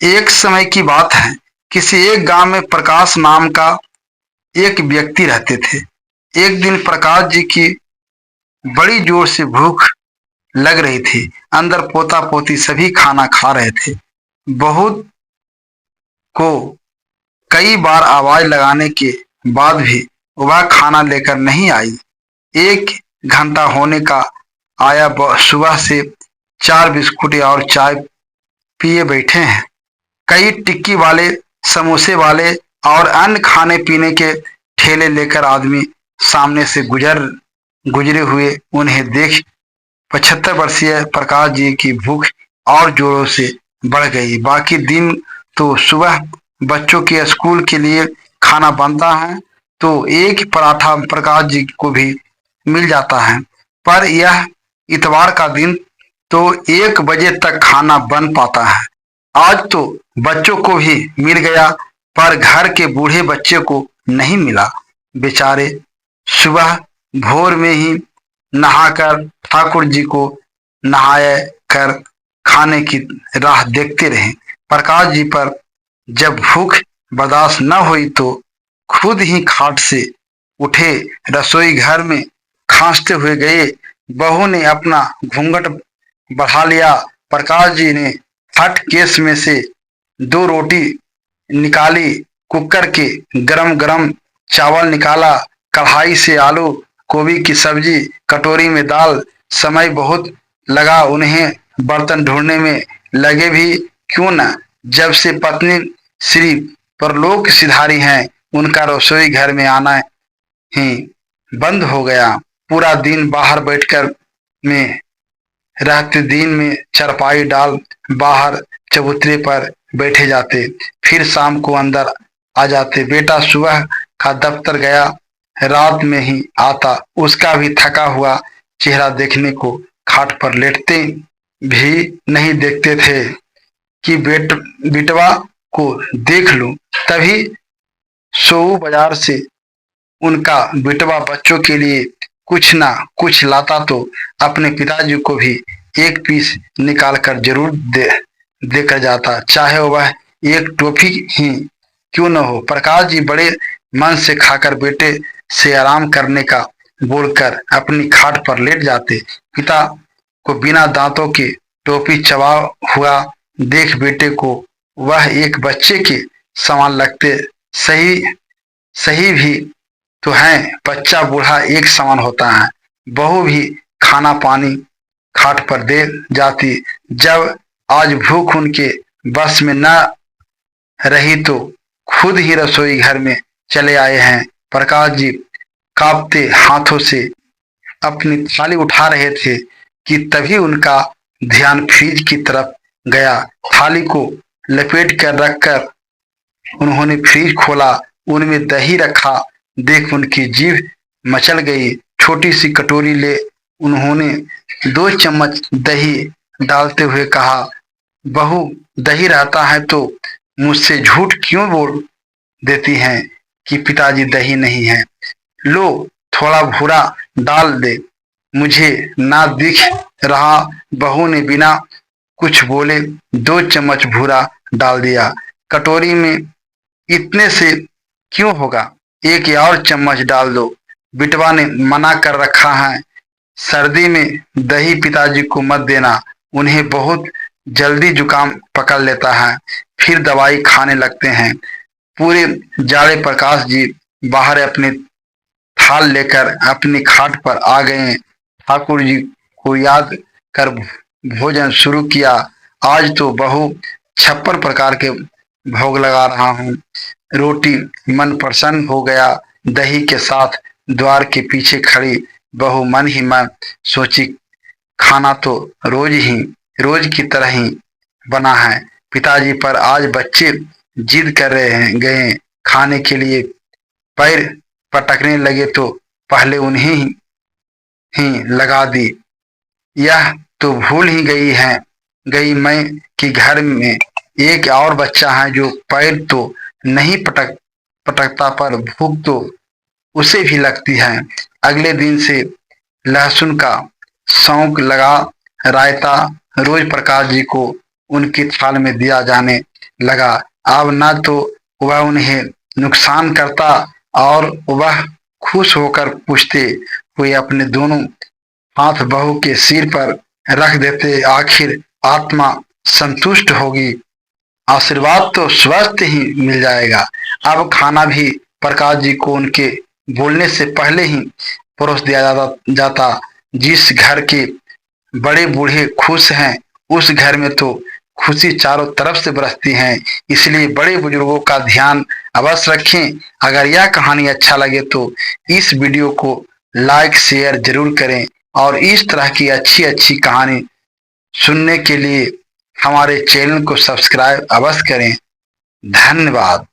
एक समय की बात है। किसी एक गांव में प्रकाश नाम का एक व्यक्ति रहते थे। एक दिन प्रकाश जी की बड़ी जोर से भूख लग रही थी। अंदर पोता पोती सभी खाना खा रहे थे। बहुत को कई बार आवाज लगाने के बाद भी वह खाना लेकर नहीं आई। 1 घंटा होने का आया। सुबह से 4 बिस्कुट और चाय पिए बैठे हैं। कई टिक्की वाले, समोसे वाले और अन्य खाने पीने के ठेले लेकर आदमी सामने से गुजरे हुए उन्हें देख 75 वर्षीय प्रकाश जी की भूख और जोरों से बढ़ गई। बाकी दिन तो सुबह बच्चों के स्कूल के लिए खाना बनता है तो एक पराठा प्रकाश जी को भी मिल जाता है, पर यह इतवार का दिन तो 1 बजे तक खाना बन पाता है। आज तो बच्चों को भी मिल गया, पर घर के बूढ़े बच्चे को नहीं मिला। बेचारे सुबह भोर में ही नहाकर ठाकुर जी को नहाया कर खाने की राह देखते रहे। प्रकाश जी पर जब भूख बर्दाश्त न हुई तो खुद ही खाट से उठे, रसोई घर में खांसते हुए गए। बहू ने अपना घूंघट बढ़ा लिया। प्रकाश जी ने हट केस में से 2 रोटी निकाली, कुकर के गरम गरम चावल निकाला, कढ़ाई से आलू गोभी की सब्जी, कटोरी में दाल। समय बहुत लगा उन्हें बर्तन ढूंढने में, लगे भी क्यों न। जब से पत्नी श्री परलोक सिधारी हैं, उनका रसोई घर में आना ही बंद हो गया। पूरा दिन बाहर बैठकर में रहते, दिन में चरपाई डाल बाहर चबूतरे पर बैठे जाते, फिर शाम को अंदर आ जाते। बेटा सुबह का दफ्तर गया, रात में ही आता। उसका भी थका हुआ चेहरा देखने को खाट पर लेटते भी नहीं देखते थे कि बिटवा को देख लूं। तभी सोऊ बाजार से उनका बिटवा बच्चों के लिए कुछ ना कुछ लाता तो अपने पिताजी को भी 1 पीस निकाल कर जरूर देकर जाता, चाहे वह एक टॉफी ही क्यों न हो। प्रकाश जी बड़े मन से खाकर बेटे से आराम करने का बोलकर अपनी खाट पर लेट जाते। पिता को बिना दांतों के टोपी चबा हुआ देख बेटे को वह एक बच्चे के समान लगते। सही सही भी तो है, बच्चा बूढ़ा एक समान होता है। बहू भी खाना पानी खाट पर दे जाती। जब आज भूख उनके बस में न रही तो खुद ही रसोई घर में चले आए हैं। प्रकाश जी कांपते हाथों से अपनी थाली उठा रहे थे कि तभी उनका ध्यान फ्रिज की तरफ गया। थाली को लपेट कर रखकर उन्होंने फ्रिज खोला, उनमें दही रखा देख उनकी जीभ मचल गई। छोटी सी कटोरी ले उन्होंने 2 चम्मच दही डालते हुए कहा, बहू दही रहता है तो मुझसे झूठ क्यों बोल देती हैं कि पिताजी दही नहीं है। लो थोड़ा भूरा डाल दे, मुझे ना दिख रहा। बहू ने बिना कुछ बोले 2 चम्मच भूरा डाल दिया। कटोरी में इतने से क्यों होगा, 1 और चम्मच डाल दो, बिटवा ने मना कर रखा है। सर्दी में दही पिताजी को मत देना, उन्हें बहुत जल्दी जुकाम पकड़ लेता है, फिर दवाई खाने लगते हैं। पूरे जाड़े प्रकाश जी बाहर अपने थाल लेकर अपनी खाट पर आ गए। ठाकुर जी को याद कर भोजन शुरू किया। आज तो बहू 56 प्रकार के भोग लगा रहा हूँ। रोटी मन प्रसन्न हो गया। दही के साथ द्वार के पीछे खड़ी बहू मन ही मन सोची, खाना तो रोज की तरह ही बना है। पिताजी पर आज बच्चे जिद कर रहे हैं, गए खाने के लिए पैर पटकने लगे तो पहले उन्हें ही लगा दी। यह तो भूल ही गई मैं कि घर में एक और बच्चा है जो पैर तो नहीं पटकता, पर भूख तो उसे भी लगती है। अगले दिन से लहसुन का शौक लगा। रायता रोज प्रकाश जी को उनकी थाल में दिया जाने लगा। अब न तो वह उन्हें नुकसान करता और वह खुश होकर पूछते हुए अपने दोनों हाथ बहू के सिर पर रख देते, आखिर आत्मा संतुष्ट होगी, आशीर्वाद तो स्वस्थ ही मिल जाएगा। अब खाना भी प्रकाश जी को उनके बोलने से पहले ही परोस दिया जाता। जिस घर के बड़े बूढ़े खुश हैं, उस घर में तो खुशी चारों तरफ से बरसती है। इसलिए बड़े बुजुर्गों का ध्यान अवश्य रखें। अगर यह कहानी अच्छा लगे तो इस वीडियो को लाइक शेयर जरूर करें और इस तरह की अच्छी अच्छी कहानी सुनने के लिए हमारे चैनल को सब्सक्राइब अवश्य करें। धन्यवाद।